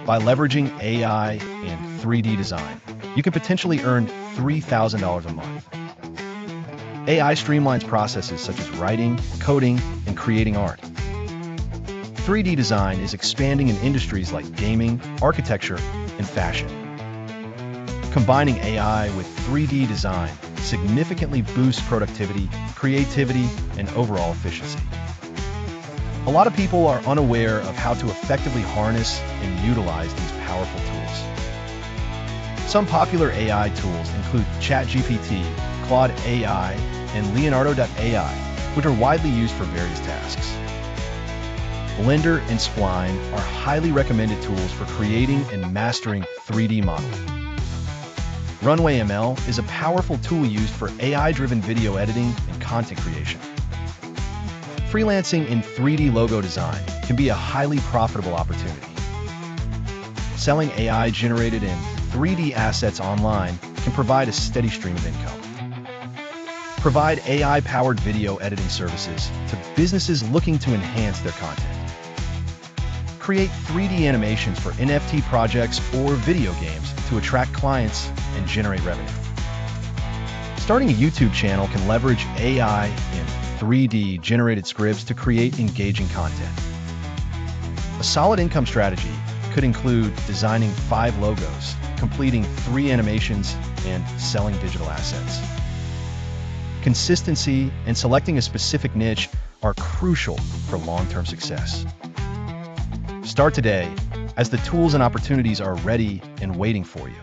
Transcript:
By leveraging AI and 3D design, you can potentially earn $3,000 a month. AI streamlines processes such as writing, coding, and creating art. 3D design is expanding in industries like gaming, architecture, and fashion. Combining AI with 3D design significantly boosts productivity, creativity, and overall efficiency. A lot of people are unaware of how to effectively harness and utilize these powerful tools. Some popular AI tools include ChatGPT, Claude AI, and Leonardo.ai, which are widely used for various tasks. Blender and Spline are highly recommended tools for creating and mastering 3D modeling. Runway ML is a powerful tool used for AI-driven video editing and content creation. Freelancing in 3D logo design can be a highly profitable opportunity. Selling AI-generated and 3D assets online can provide a steady stream of income. Provide AI-powered video editing services to businesses looking to enhance their content. Create 3D animations for NFT projects or video games to attract clients and generate revenue. Starting a YouTube channel can leverage AI and 3D generated scripts to create engaging content. A solid income strategy could include designing 5 logos, completing 3 animations, and selling digital assets. Consistency and selecting a specific niche are crucial for long-term success. Start today, as the tools and opportunities are ready and waiting for you.